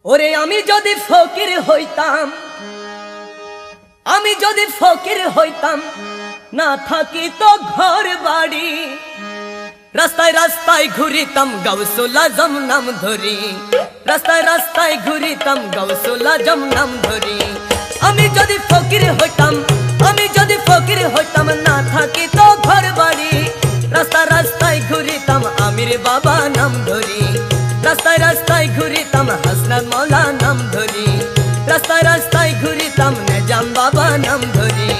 ওরে আমি যদি ফকির হইতাম, আমি যদি ফকির হইতাম, না থাকি তো ঘর বাড়ি, রাস্তায় রাস্তায় ঘুরিতাম গাউসুল আজম নাম ধরি, রাস্তায় রাস্তায় ঘুরিতাম গাউসুল আজম নাম ধরি। আমি যদি ফকির হইতাম, আমি যদি ফকির হইতাম, না থাকি তো ঘর বাড়ি, রাস্তায় রাস্তায় ঘুরিতাম আমির বাবা নাম ধরি, রাস্তায় রাস্তায় ঘুরিতাম হাসনাত মৌলা নাম ধরি, রাস্তায় রাস্তায় ঘুরিতাম নিজাম বাবা নাম ধরি।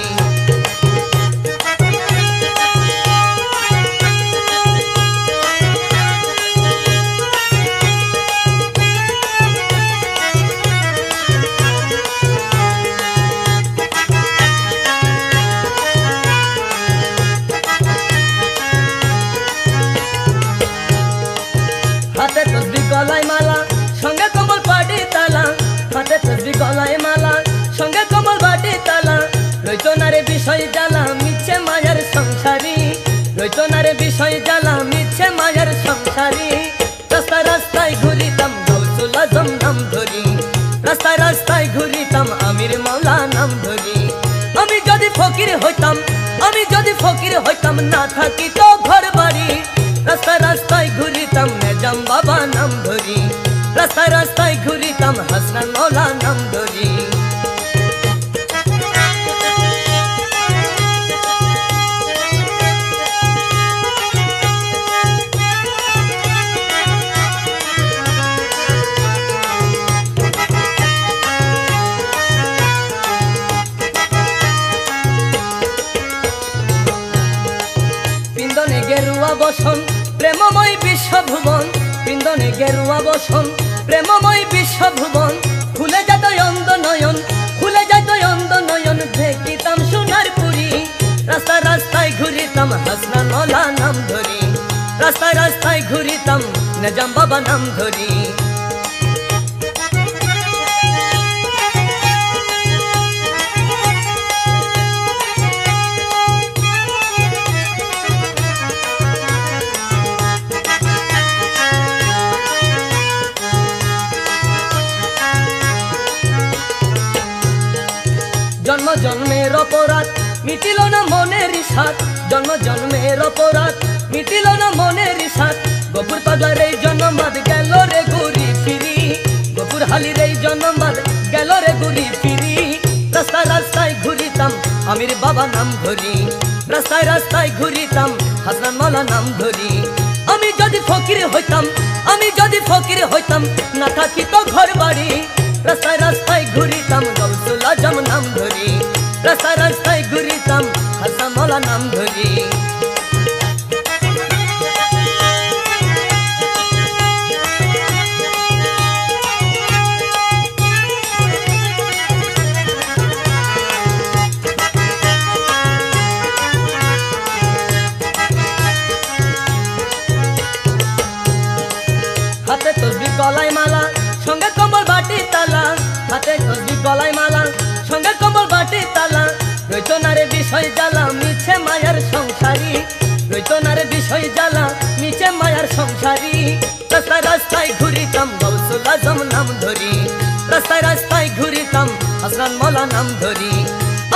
হাতে তসবিহ গলায় মালা, সঙ্গে কমল পাটি তালা, হাতে তসবিহ গলায় মালা, সঙ্গে কমল পাটি তালা, রইতো না রে বিষয় জ্বালা মিছে মায়ের সংসারী, রইতো না রে বিষয় জ্বালা মিছে মায়ের সংসারী। রাস্তায় রাস্তায় ঘুরিতাম গাউসুল আজম নাম ধরি, রাস্তায় রাস্তায় ঘুরিতাম আমির মৌলা নাম ধরি। আমি যদি ফকির হইতাম, আমি যদি ফকির হইতাম, না থাকি তো ঘর বাড়ি, রাস্তায় রাস্তায় ঘুরিতাম নিজাম বাবা নাম ধরি, রাস্তায় রাস্তায় ঘুরিতাম হাসনাত মৌলা নাম ধরি। পিন্দনে গেরুয়া বসন প্রেমময় বিশ্বভুবন, পিন্দনে গেরুয়া বসন প্রেমময় বিশ্বভুবন, খুলে যেত অন্ধ নয়ন, খুলে যেত অন্ধ নয়ন, দেখিতাম সোনার পুরী, রাস্তায় রাস্তায় ঘুরিতাম হাসনাত মৌলা নাম ধরি, রাস্তায় রাস্তায় ঘুরিতাম নিজাম বাবা নাম ধরি। জন্ম জন্মের অপরাধ মিটিল না মনের সাথ, জন্ম জন্মের অপরাধ মিটিল না মনের সাথ, গফুর পাগলার এই জন্মাদ গেল রে ঘুরি ফিরি, গফুর হালির এই জন্মাদ গেল রে ঘুরি ফিরি। রাস্তায় রাস্তায় ঘুরিতাম আমির বাবা নাম ধরি, রাস্তায় রাস্তায় ঘুরিতাম হাসনাত মৌলা নাম ধরি। আমি যদি ফকির হইতাম, আমি যদি ফকির হইতাম, না থাকি তো ঘর বাড়ি, রাস্তায় রাস্তায় ঘুরিতাম গাউসুল আজম নাম ধরি, রাস্তায় রাস্তায় ঘুরিতাম হাসনাত মৌলা নাম ধরি। হাতে তসবিহ গলায় মালা, সঙ্গে কমল বাটি তালা, হাতে তসবিহ গলায় মালা, সঙ্গে কমল বাটি তালা, রইতো না রে বিষয় জ্বালা মিছে মায়ার সংসারী, রইতো না রে বিষয় জ্বালা মিছে মায়ার সংসারী। রাস্তায় রাস্তায় ঘুরিতাম গাউসুল আজম নাম ধরি, রাস্তায় রাস্তায় ঘুরিতাম হাসনাত মৌলা নাম ধরি।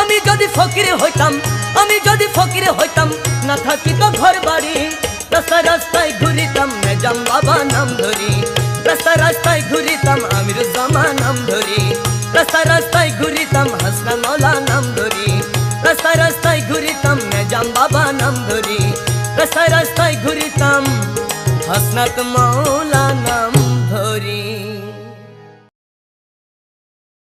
আমি যদি ফকির হইতাম, আমি যদি ফকির হইতাম, না থাকি তো ঘর বাড়ি, রাস্তায় রাস্তায় ঘুরিতাম নিজাম বাবা নাম ধরি, রাস্তায় রাস্তায় ঘুরিতাম আমিরুজ্জামান নাম ধরি, রাস্তায় রাস্তায় ঘুরিতাম হাসনাত মৌলা নাম ধরি, রাস্তায় রাস্তায় ঘুরিতাম নিজাম বাবা নাম ধরি, রাস্তায় রাস্তায় ঘুরিতাম হাসনাত মৌলা